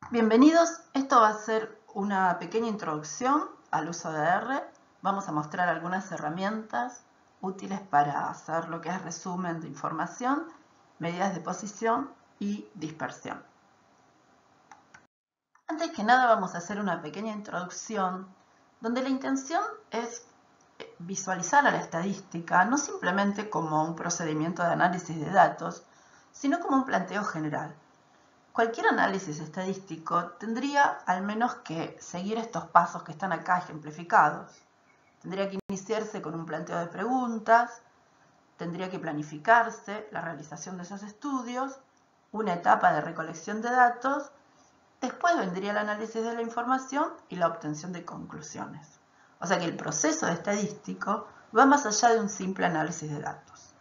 Bienvenidos, esto va a ser una pequeña introducción al uso de R. Vamos a mostrar algunas herramientas útiles para hacer lo que es resumen de información, medidas de posición y dispersión. Antes que nada vamos a hacer una pequeña introducción donde la intención es visualizar a la estadística no simplemente como un procedimiento de análisis de datos, sino como un planteo general. Cualquier análisis estadístico tendría al menos que seguir estos pasos que están acá ejemplificados. Tendría que iniciarse con un planteo de preguntas, tendría que planificarse la realización de esos estudios, una etapa de recolección de datos, después vendría el análisis de la información y la obtención de conclusiones. O sea que el proceso estadístico va más allá de un simple análisis de datos.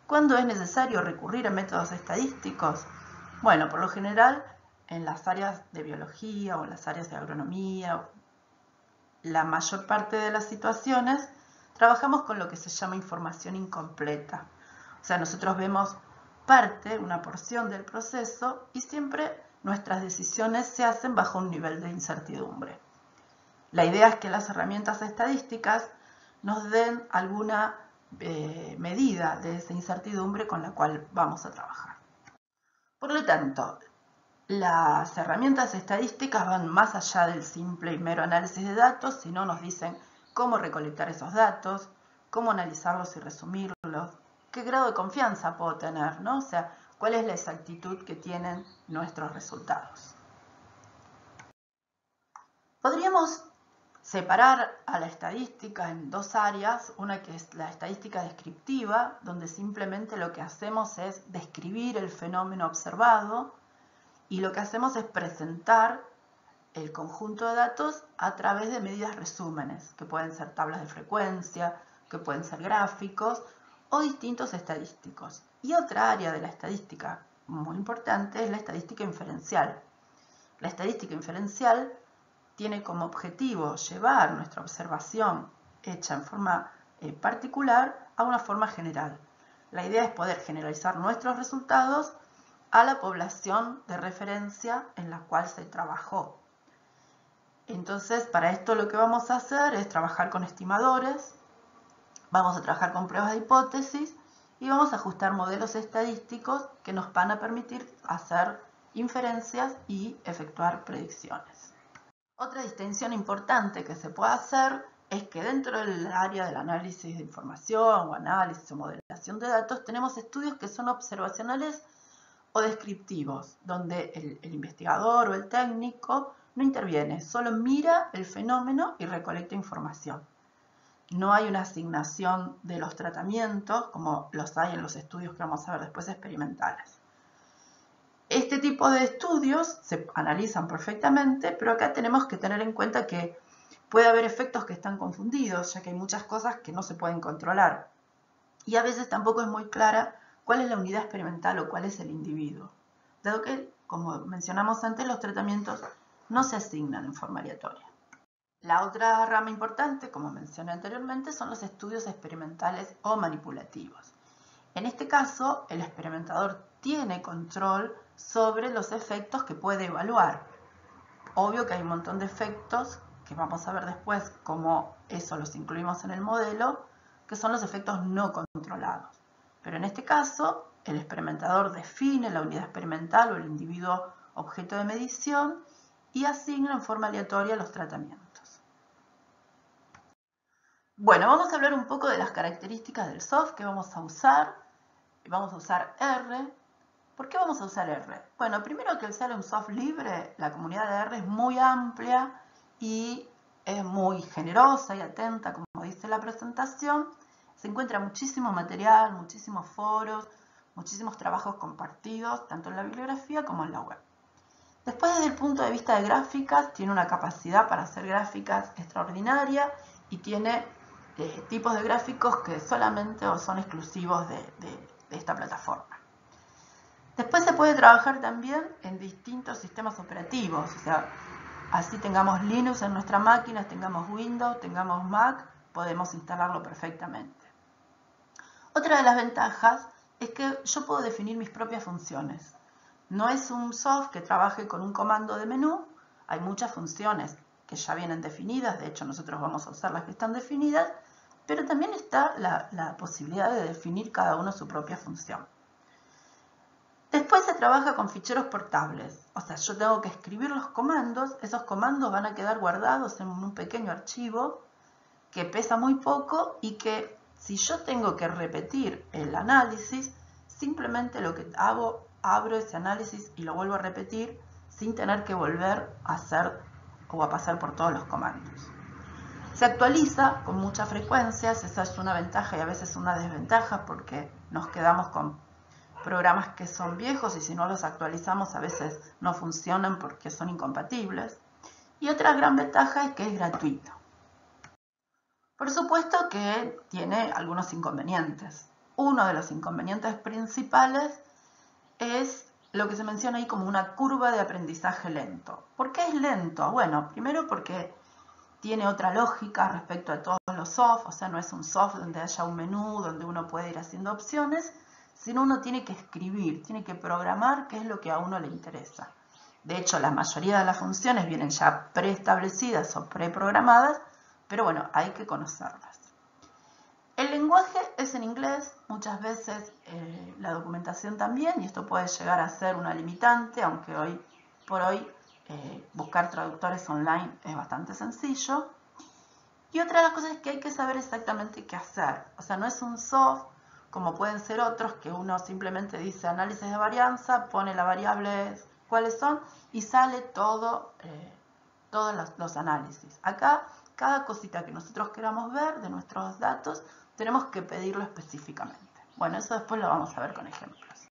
¿Cuándo es necesario recurrir a métodos estadísticos? Bueno, por lo general en las áreas de biología o en las áreas de agronomía, la mayor parte de las situaciones trabajamos con lo que se llama información incompleta. O sea, nosotros vemos una porción del proceso y siempre nuestras decisiones se hacen bajo un nivel de incertidumbre. La idea es que las herramientas estadísticas nos den alguna medida de esa incertidumbre con la cual vamos a trabajar. Por lo tanto, las herramientas estadísticas van más allá del simple y mero análisis de datos, sino nos dicen cómo recolectar esos datos, cómo analizarlos y resumirlos, qué grado de confianza puedo tener, ¿no? O sea, cuál es la exactitud que tienen nuestros resultados. Podríamos separar a la estadística en dos áreas, una que es la estadística descriptiva, donde simplemente lo que hacemos es describir el fenómeno observado y lo que hacemos es presentar el conjunto de datos a través de medidas resúmenes, que pueden ser tablas de frecuencia, que pueden ser gráficos o distintos estadísticos. Y otra área de la estadística muy importante es la estadística inferencial. La estadística inferencial tiene como objetivo llevar nuestra observación hecha en forma particular a una forma general. La idea es poder generalizar nuestros resultados a la población de referencia en la cual se trabajó. Entonces, para esto lo que vamos a hacer es trabajar con estimadores, vamos a trabajar con pruebas de hipótesis y vamos a ajustar modelos estadísticos que nos van a permitir hacer inferencias y efectuar predicciones. Otra distinción importante que se puede hacer es que dentro del área del análisis de información o análisis o modelación de datos tenemos estudios que son observacionales o descriptivos, donde el investigador o el técnico no interviene, solo mira el fenómeno y recolecta información. No hay una asignación de los tratamientos como los hay en los estudios que vamos a ver después experimentales. Este tipo de estudios se analizan perfectamente, pero acá tenemos que tener en cuenta que puede haber efectos que están confundidos, ya que hay muchas cosas que no se pueden controlar. Y a veces tampoco es muy clara cuál es la unidad experimental o cuál es el individuo, dado que, como mencionamos antes, los tratamientos no se asignan en forma aleatoria. La otra rama importante, como mencioné anteriormente, son los estudios experimentales o manipulativos. En este caso, el experimentador tiene control sobre los efectos que puede evaluar. Obvio que hay un montón de efectos que vamos a ver después cómo eso los incluimos en el modelo, que son los efectos no controlados. Pero en este caso, el experimentador define la unidad experimental o el individuo objeto de medición y asigna en forma aleatoria los tratamientos. Bueno, vamos a hablar un poco de las características del software que vamos a usar. Vamos a usar R. ¿Por qué vamos a usar R? Bueno, primero que al ser un software libre, la comunidad de R es muy amplia y es muy generosa y atenta, como dice la presentación. Se encuentra muchísimo material, muchísimos foros, muchísimos trabajos compartidos, tanto en la bibliografía como en la web. Después, desde el punto de vista de gráficas, tiene una capacidad para hacer gráficas extraordinaria y tiene tipos de gráficos que solamente o son exclusivos de esta plataforma. Después se puede trabajar también en distintos sistemas operativos, o sea, así tengamos Linux en nuestra máquina, tengamos Windows, tengamos Mac, podemos instalarlo perfectamente. Otra de las ventajas es que yo puedo definir mis propias funciones. No es un soft que trabaje con un comando de menú. Hay muchas funciones que ya vienen definidas, de hecho nosotros vamos a usar las que están definidas, pero también está la posibilidad de definir cada uno su propia función. Después se trabaja con ficheros portables, o sea, yo tengo que escribir los comandos, esos comandos van a quedar guardados en un pequeño archivo que pesa muy poco y que si yo tengo que repetir el análisis, simplemente lo que hago, abro ese análisis y lo vuelvo a repetir sin tener que volver a hacer o a pasar por todos los comandos. Se actualiza con mucha frecuencia, esa es una ventaja y a veces una desventaja porque nos quedamos con programas que son viejos y si no los actualizamos a veces no funcionan porque son incompatibles. Y otra gran ventaja es que es gratuito. Por supuesto que tiene algunos inconvenientes. Uno de los inconvenientes principales es lo que se menciona ahí como una curva de aprendizaje lento. ¿Por qué es lento? Bueno, primero porque tiene otra lógica respecto a todos los soft, o sea, no es un soft donde haya un menú, donde uno puede ir haciendo opciones, sino uno tiene que escribir, tiene que programar qué es lo que a uno le interesa. De hecho, la mayoría de las funciones vienen ya preestablecidas o preprogramadas, pero bueno, hay que conocerlas. El lenguaje es en inglés, muchas veces la documentación también, y esto puede llegar a ser una limitante, aunque hoy por hoy buscar traductores online es bastante sencillo. Y otra de las cosas es que hay que saber exactamente qué hacer. O sea, no es un soft como pueden ser otros que uno simplemente dice análisis de varianza, pone las variables cuáles son y sale todos los análisis. Acá, cada cosita que nosotros queramos ver de nuestros datos, tenemos que pedirlo específicamente. Bueno, eso después lo vamos a ver con ejemplos.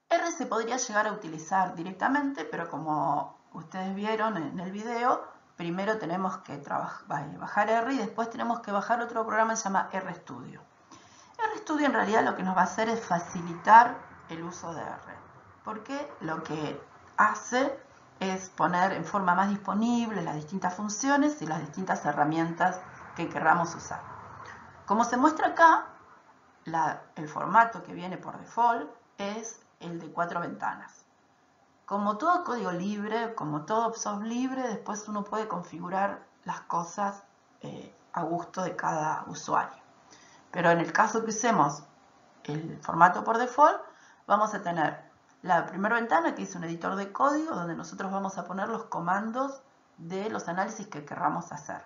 R se podría llegar a utilizar directamente, pero como ustedes vieron en el video, primero tenemos que bajar R y después tenemos que bajar otro programa que se llama RStudio. RStudio en realidad lo que nos va a hacer es facilitar el uso de R, porque lo que hace es poner en forma más disponible las distintas funciones y las distintas herramientas que queramos usar. Como se muestra acá, el formato que viene por default es el de 4 ventanas. Como todo código libre, como todo soft libre, después uno puede configurar las cosas a gusto de cada usuario. Pero en el caso que usemos el formato por default, vamos a tener la primera ventana que es un editor de código donde nosotros vamos a poner los comandos de los análisis que querramos hacer.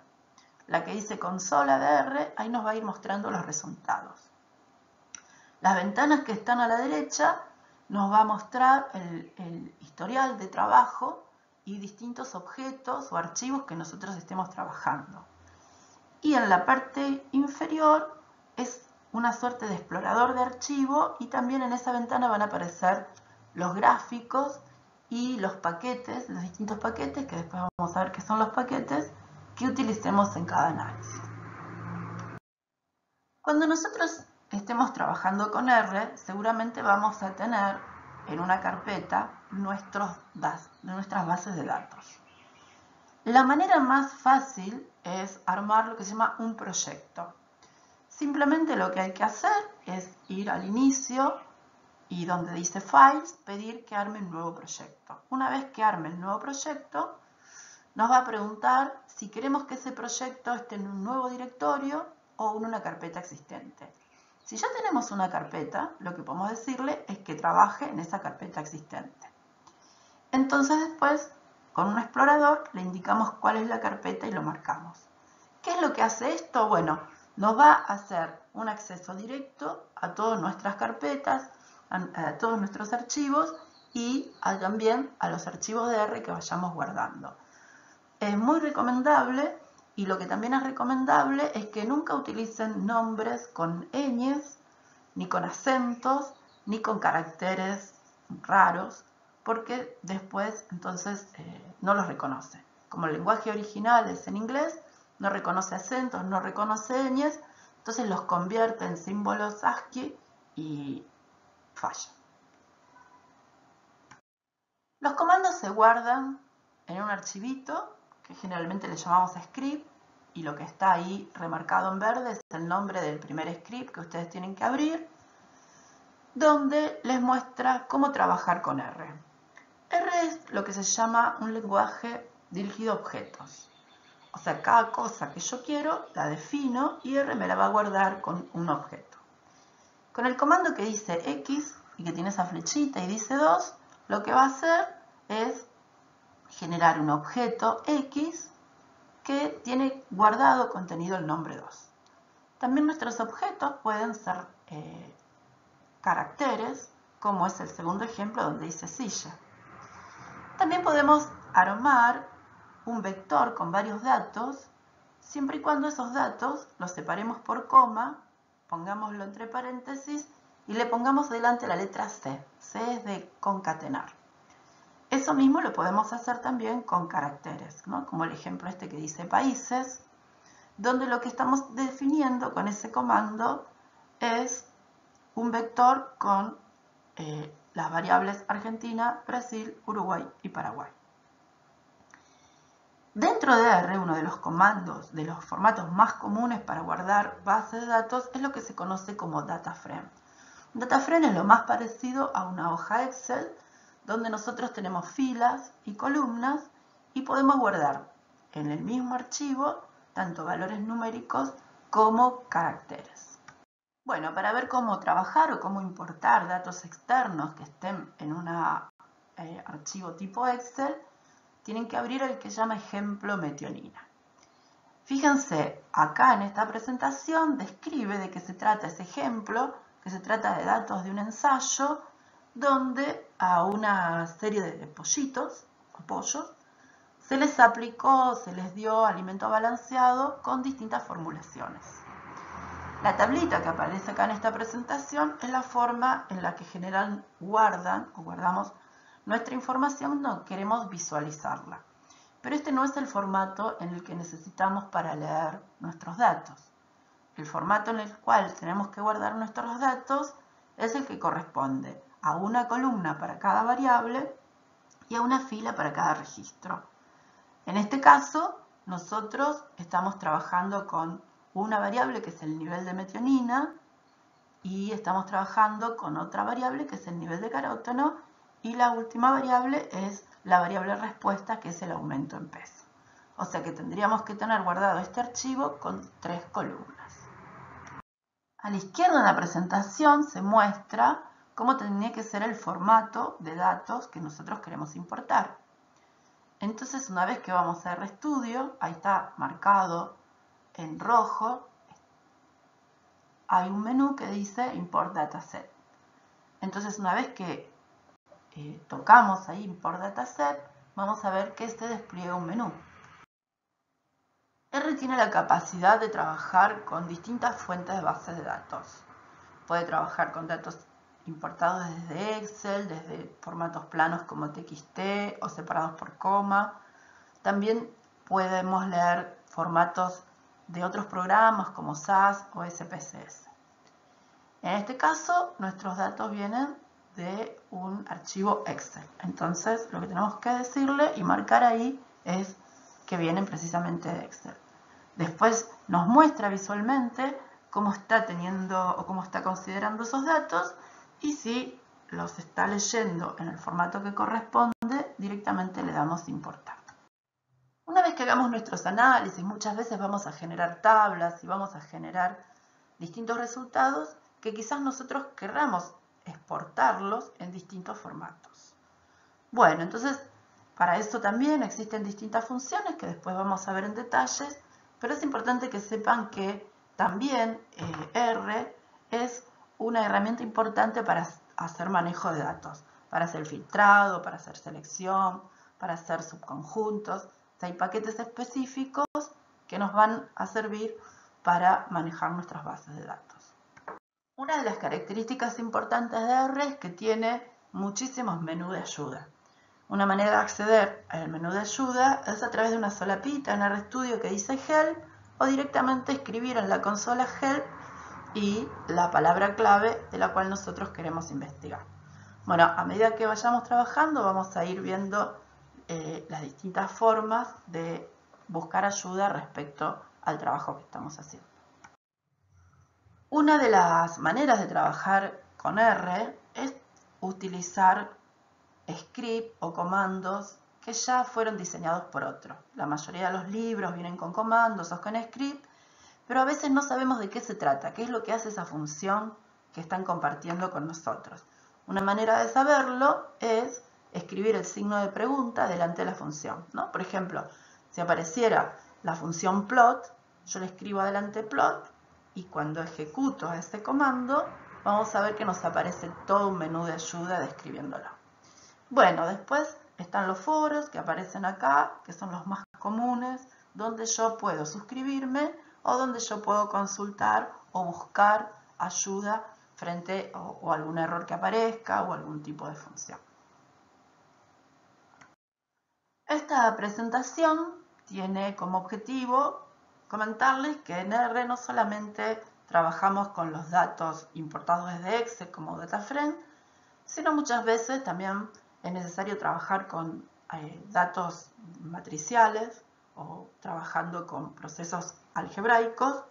La que dice consola de R, ahí nos va a ir mostrando los resultados. Las ventanas que están a la derecha nos va a mostrar el historial de trabajo y distintos objetos o archivos que nosotros estemos trabajando. Y en la parte inferior es una suerte de explorador de archivo y también en esa ventana van a aparecer los gráficos y los paquetes, los distintos paquetes, que después vamos a ver qué son los paquetes que utilicemos en cada análisis. Cuando nosotros estemos trabajando con R, seguramente vamos a tener en una carpeta nuestras bases de datos. La manera más fácil es armar lo que se llama un proyecto. Simplemente lo que hay que hacer es ir al inicio y donde dice Files, pedir que arme un nuevo proyecto. Una vez que arme el nuevo proyecto, nos va a preguntar si queremos que ese proyecto esté en un nuevo directorio o en una carpeta existente. Si ya tenemos una carpeta, lo que podemos decirle es que trabaje en esa carpeta existente. Entonces después, con un explorador, le indicamos cuál es la carpeta y lo marcamos. ¿Qué es lo que hace esto? Bueno, nos va a hacer un acceso directo a todas nuestras carpetas, a todos nuestros archivos y también a los archivos de R que vayamos guardando. Es muy recomendable y lo que también es recomendable es que nunca utilicen nombres con ñes, ni con acentos, ni con caracteres raros, porque después entonces no los reconoce. Como el lenguaje original es en inglés, no reconoce acentos, no reconoce ñes, entonces los convierte en símbolos ASCII y falla. Los comandos se guardan en un archivito que generalmente le llamamos script y lo que está ahí remarcado en verde es el nombre del primer script que ustedes tienen que abrir. donde les muestra cómo trabajar con R. R es lo que se llama un lenguaje dirigido a objetos. O sea, cada cosa que yo quiero la defino y R me la va a guardar con un objeto. Con el comando que dice X y que tiene esa flechita y dice 2, lo que va a hacer es generar un objeto X que tiene guardado contenido el nombre 2. También nuestros objetos pueden ser caracteres, como es el segundo ejemplo donde dice silla. También podemos armar un vector con varios datos, siempre y cuando esos datos los separemos por coma, pongámoslo entre paréntesis y le pongamos delante la letra C. C es de concatenar. Eso mismo lo podemos hacer también con caracteres, ¿no? Como el ejemplo este que dice países, donde lo que estamos definiendo con ese comando es un vector con las variables Argentina, Brasil, Uruguay y Paraguay. Dentro de R, uno de los comandos, de los formatos más comunes para guardar bases de datos es lo que se conoce como data frame. Un data frame es lo más parecido a una hoja Excel, donde nosotros tenemos filas y columnas y podemos guardar en el mismo archivo tanto valores numéricos como caracteres. Bueno, para ver cómo trabajar o cómo importar datos externos que estén en un archivo tipo Excel, tienen que abrir el que se llama ejemplo metionina. Fíjense, acá en esta presentación describe de qué se trata ese ejemplo, que se trata de datos de un ensayo, donde a una serie de pollitos o pollos se les aplicó, se les dio alimento balanceado con distintas formulaciones. La tablita que aparece acá en esta presentación es la forma en la que general guardamos nuestra información, no queremos visualizarla. Pero este no es el formato en el que necesitamos para leer nuestros datos. El formato en el cual tenemos que guardar nuestros datos es el que corresponde a una columna para cada variable y a una fila para cada registro. En este caso, nosotros estamos trabajando con una variable que es el nivel de metionina y estamos trabajando con otra variable que es el nivel de caróteno y la última variable es la variable respuesta que es el aumento en peso. O sea que tendríamos que tener guardado este archivo con 3 columnas. A la izquierda en la presentación se muestra cómo tendría que ser el formato de datos que nosotros queremos importar. Entonces, una vez que vamos a RStudio, ahí está marcado en rojo, hay un menú que dice Import Dataset. Entonces, una vez que tocamos ahí Import Dataset, vamos a ver que se despliega un menú. R tiene la capacidad de trabajar con distintas fuentes de bases de datos. Puede trabajar con datos importados desde Excel, desde formatos planos como TXT o separados por coma. También podemos leer formatos de otros programas como SAS o SPSS. En este caso, nuestros datos vienen de un archivo Excel. Entonces, lo que tenemos que decirle y marcar ahí es que vienen precisamente de Excel. Después nos muestra visualmente cómo está teniendo o cómo está considerando esos datos y si los está leyendo en el formato que corresponde, directamente le damos importar. Una vez que hagamos nuestros análisis, muchas veces vamos a generar tablas y vamos a generar distintos resultados que quizás nosotros querramos exportarlos en distintos formatos. Bueno, entonces para eso también existen distintas funciones que después vamos a ver en detalles, pero es importante que sepan que también R es una herramienta importante para hacer manejo de datos, para hacer filtrado, para hacer selección, para hacer subconjuntos. O sea, hay paquetes específicos que nos van a servir para manejar nuestras bases de datos. Una de las características importantes de R es que tiene muchísimos menús de ayuda. Una manera de acceder al menú de ayuda es a través de una solapita en RStudio que dice Help o directamente escribir en la consola Help y la palabra clave de la cual nosotros queremos investigar. Bueno, a medida que vayamos trabajando vamos a ir viendo las distintas formas de buscar ayuda respecto al trabajo que estamos haciendo. Una de las maneras de trabajar con R es utilizar script o comandos que ya fueron diseñados por otro. La mayoría de los libros vienen con comandos o con script, pero a veces no sabemos de qué se trata, qué es lo que hace esa función que están compartiendo con nosotros. Una manera de saberlo es escribir el signo de pregunta delante de la función, ¿no? Por ejemplo, si apareciera la función plot, yo le escribo adelante plot y cuando ejecuto ese comando, vamos a ver que nos aparece todo un menú de ayuda describiéndolo. Bueno, después están los foros que aparecen acá, que son los más comunes, donde yo puedo suscribirme o donde yo puedo consultar o buscar ayuda frente o algún error que aparezca o algún tipo de función. Esta presentación tiene como objetivo comentarles que en R no solamente trabajamos con los datos importados desde Excel como DataFrame, sino muchas veces también es necesario trabajar con datos matriciales o trabajando con procesos algebraicos.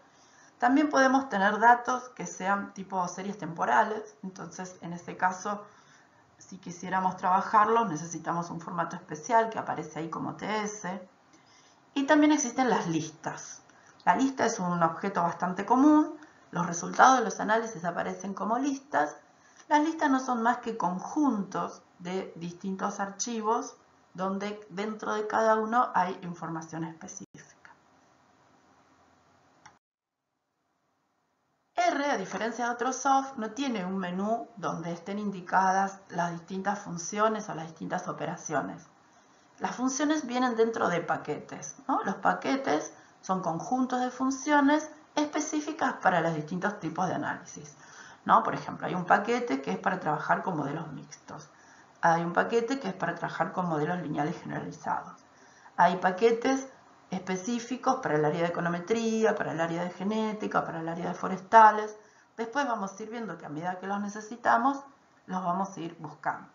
También podemos tener datos que sean tipo series temporales, entonces en ese caso, si quisiéramos trabajarlos, necesitamos un formato especial que aparece ahí como TS. Y también existen las listas. La lista es un objeto bastante común, los resultados de los análisis aparecen como listas. Las listas no son más que conjuntos de distintos archivos donde dentro de cada uno hay información específica. R, a diferencia de otros soft, no tiene un menú donde estén indicadas las distintas funciones o las distintas operaciones. Las funciones vienen dentro de paquetes, ¿no? Los paquetes son conjuntos de funciones específicas para los distintos tipos de análisis, ¿no? Por ejemplo, hay un paquete que es para trabajar con modelos mixtos. Hay un paquete que es para trabajar con modelos lineales generalizados. Hay paquetes específicos para el área de econometría, para el área de genética, para el área de forestales. Después vamos a ir viendo que a medida que los necesitamos, los vamos a ir buscando.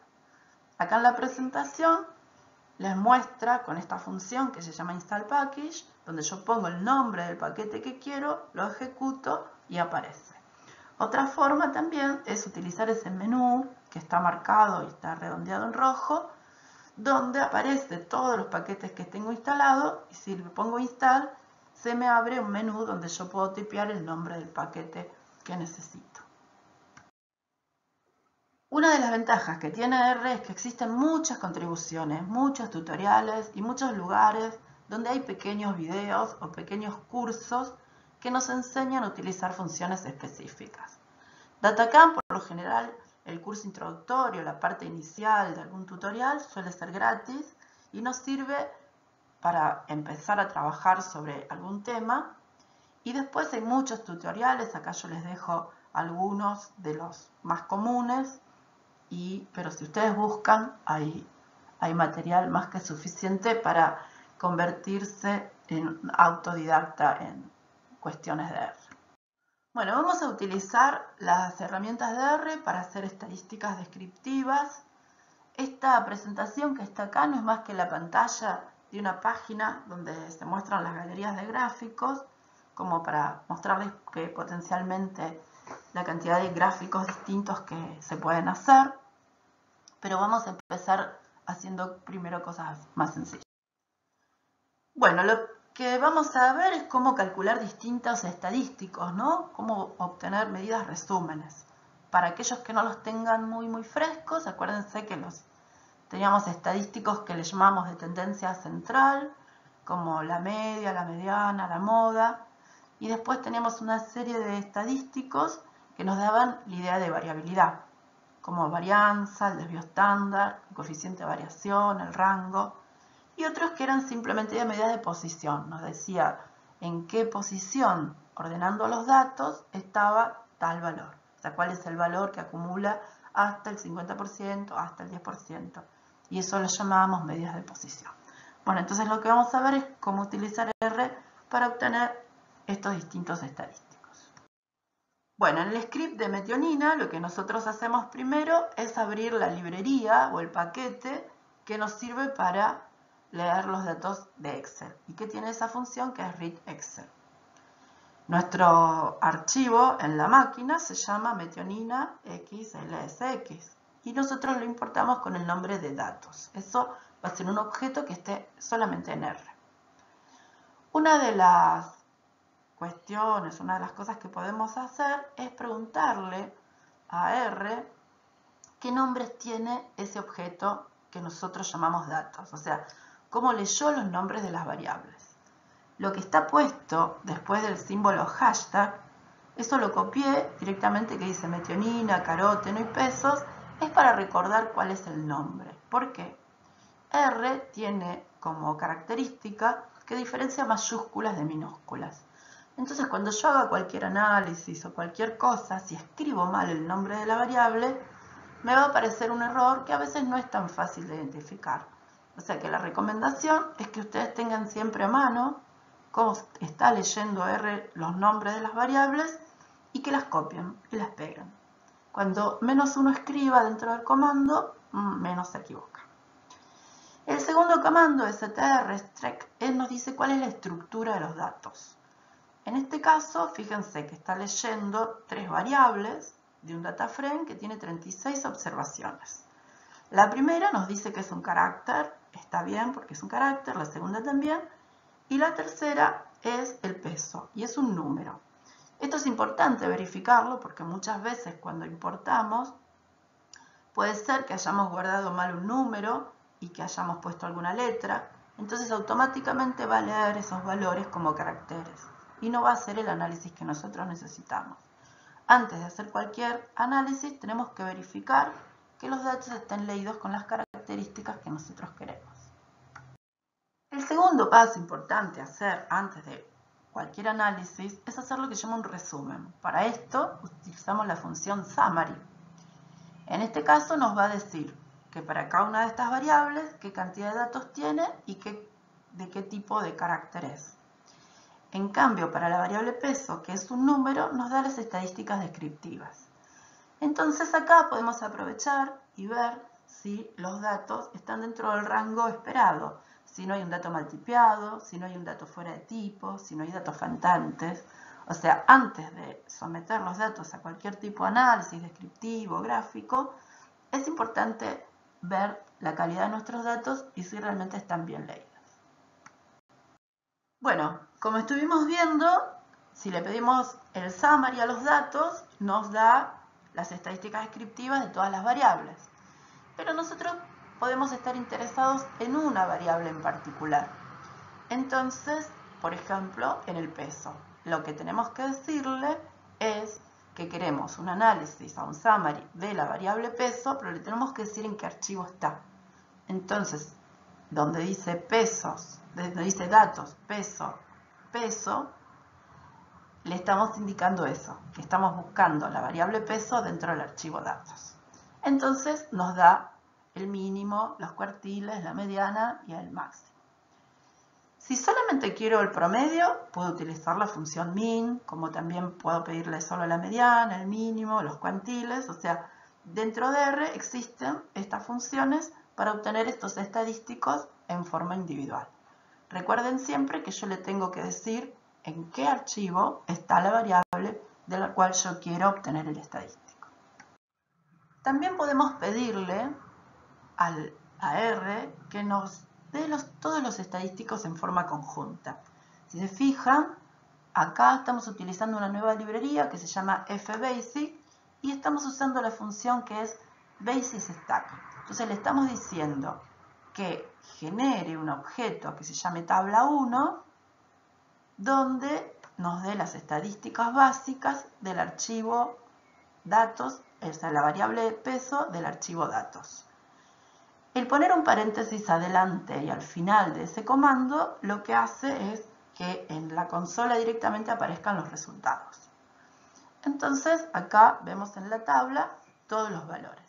Acá en la presentación les muestra con esta función que se llama install package, donde yo pongo el nombre del paquete que quiero, lo ejecuto y aparece. Otra forma también es utilizar ese menú que está marcado y está redondeado en rojo, donde aparece todos los paquetes que tengo instalados y si le pongo install, se me abre un menú donde yo puedo tipear el nombre del paquete que necesito. Una de las ventajas que tiene R es que existen muchas contribuciones, muchos tutoriales y muchos lugares donde hay pequeños videos o pequeños cursos que nos enseñan a utilizar funciones específicas. DataCamp, por lo general, el curso introductorio, la parte inicial de algún tutorial suele ser gratis y nos sirve para empezar a trabajar sobre algún tema. Y después hay muchos tutoriales, acá yo les dejo algunos de los más comunes. Pero si ustedes buscan, hay material más que suficiente para convertirse en autodidacta en cuestiones de R. Bueno, vamos a utilizar las herramientas de R para hacer estadísticas descriptivas. Esta presentación que está acá no es más que la pantalla de una página donde se muestran las galerías de gráficos, como para mostrarles que potencialmente la cantidad de gráficos distintos que se pueden hacer. Pero vamos a empezar haciendo primero cosas más sencillas. Bueno, lo que vamos a ver es cómo calcular distintos estadísticos, ¿no? Cómo obtener medidas resúmenes. Para aquellos que no los tengan muy frescos, acuérdense que teníamos estadísticos que le llamamos de tendencia central, como la media, la mediana, la moda. Y después teníamos una serie de estadísticos que nos daban la idea de variabilidad, como varianza, el desvío estándar, el coeficiente de variación, el rango, y otros que eran simplemente de medidas de posición. Nos decía en qué posición, ordenando los datos, estaba tal valor. O sea, cuál es el valor que acumula hasta el 50%, hasta el 10%. Y eso lo llamábamos medidas de posición. Bueno, entonces lo que vamos a ver es cómo utilizar R para obtener estos distintos estadísticos. Bueno, en el script de metionina lo que nosotros hacemos primero es abrir la librería o el paquete que nos sirve para leer los datos de Excel y que tiene esa función que es read Excel. Nuestro archivo en la máquina se llama metionina XLSX y nosotros lo importamos con el nombre de datos. Eso va a ser un objeto que esté solamente en R. Una de las cuestiones, una de las cosas que podemos hacer es preguntarle a R qué nombres tiene ese objeto que nosotros llamamos datos, o sea, cómo leyó los nombres de las variables. Lo que está puesto después del símbolo hashtag, eso lo copié directamente que dice metionina, caróteno y pesos, es para recordar cuál es el nombre. ¿Por qué? R tiene como característica que diferencia mayúsculas de minúsculas. Entonces, cuando yo haga cualquier análisis o cualquier cosa, si escribo mal el nombre de la variable, me va a aparecer un error que a veces no es tan fácil de identificar. O sea que la recomendación es que ustedes tengan siempre a mano cómo está leyendo R los nombres de las variables y que las copien y las peguen. Cuando menos uno escriba dentro del comando, menos se equivoca. El segundo comando, str, nos dice cuál es la estructura de los datos. En este caso, fíjense que está leyendo 3 variables de un data frame que tiene 36 observaciones. La primera nos dice que es un carácter, está bien porque es un carácter, la segunda también, y la tercera es el peso, y es un número. Esto es importante verificarlo porque muchas veces cuando importamos puede ser que hayamos guardado mal un número y que hayamos puesto alguna letra, entonces automáticamente va a leer esos valores como caracteres y no va a hacer el análisis que nosotros necesitamos. Antes de hacer cualquier análisis tenemos que verificar que los datos estén leídos con las características que nosotros queremos. El segundo paso importante a hacer antes de cualquier análisis es hacer lo que se llama un resumen. Para esto utilizamos la función summary. En este caso nos va a decir que para cada una de estas variables qué cantidad de datos tiene y de qué tipo de carácter es. En cambio, para la variable peso, que es un número, nos da las estadísticas descriptivas. Entonces acá podemos aprovechar y ver si los datos están dentro del rango esperado, si no hay un dato mal tipeado, si no hay un dato fuera de tipo, si no hay datos faltantes. O sea, antes de someter los datos a cualquier tipo de análisis descriptivo, gráfico, es importante ver la calidad de nuestros datos y si realmente están bien leídos. Bueno, como estuvimos viendo, si le pedimos el summary a los datos, nos da las estadísticas descriptivas de todas las variables. Pero nosotros podemos estar interesados en una variable en particular. Entonces, por ejemplo, en el peso. Lo que tenemos que decirle es que queremos un análisis o un summary de la variable peso, pero le tenemos que decir en qué archivo está. Entonces, donde dice pesos, donde dice datos, peso, peso, le estamos indicando eso, que estamos buscando la variable peso dentro del archivo datos. Entonces nos da el mínimo, los cuartiles, la mediana y el máximo. Si solamente quiero el promedio, puedo utilizar la función min, como también puedo pedirle solo la mediana, el mínimo, los cuantiles, o sea, dentro de R existen estas funciones para obtener estos estadísticos en forma individual. Recuerden siempre que yo le tengo que decir en qué archivo está la variable de la cual yo quiero obtener el estadístico. También podemos pedirle a R que nos dé todos los estadísticos en forma conjunta. Si se fijan, acá estamos utilizando una nueva librería que se llama fbasic y estamos usando la función que es basisStack. Entonces le estamos diciendo que genere un objeto que se llame tabla1 donde nos dé las estadísticas básicas del archivo datos, o sea, la variable de peso del archivo datos. El poner un paréntesis adelante y al final de ese comando lo que hace es que en la consola directamente aparezcan los resultados. Entonces acá vemos en la tabla todos los valores.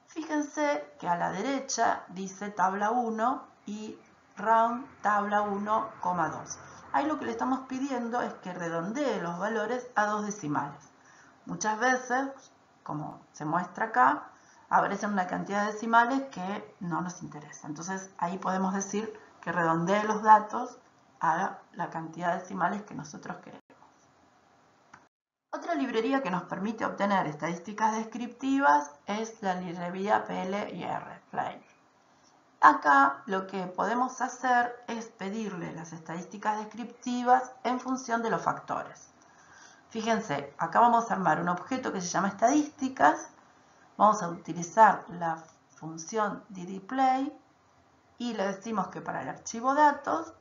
Fíjense que a la derecha dice tabla 1 y round tabla 1,2. Ahí lo que le estamos pidiendo es que redondee los valores a 2 decimales. Muchas veces, como se muestra acá, aparecen una cantidad de decimales que no nos interesa. Entonces ahí podemos decir que redondee los datos a la cantidad de decimales que nosotros queremos. Otra librería que nos permite obtener estadísticas descriptivas es la librería PLIR, PLAIR. Acá lo que podemos hacer es pedirle las estadísticas descriptivas en función de los factores. Fíjense, acá vamos a armar un objeto que se llama estadísticas, vamos a utilizar la función ddplay y le decimos que para el archivo datos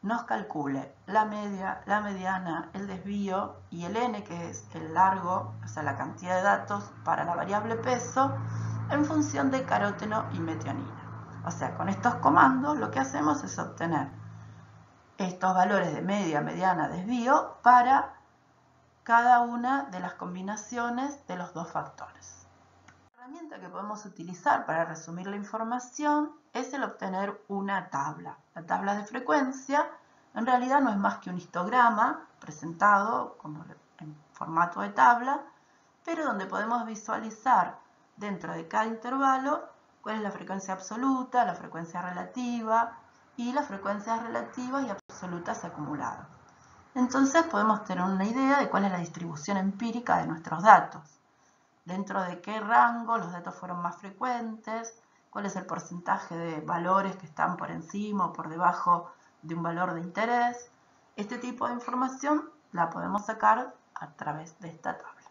nos calcule la media, la mediana, el desvío y el n, que es el largo, o sea, la cantidad de datos para la variable peso, en función de caróteno y metionina. O sea, con estos comandos lo que hacemos es obtener estos valores de media, mediana, desvío para cada una de las combinaciones de los dos factores. La herramienta que podemos utilizar para resumir la información es el obtener una tabla. La tabla de frecuencia en realidad no es más que un histograma presentado como en formato de tabla, pero donde podemos visualizar dentro de cada intervalo cuál es la frecuencia absoluta, la frecuencia relativa y las frecuencias relativas y absolutas acumuladas. Entonces podemos tener una idea de cuál es la distribución empírica de nuestros datos. Dentro de qué rango los datos fueron más frecuentes, cuál es el porcentaje de valores que están por encima o por debajo de un valor de interés. Este tipo de información la podemos sacar a través de esta tabla.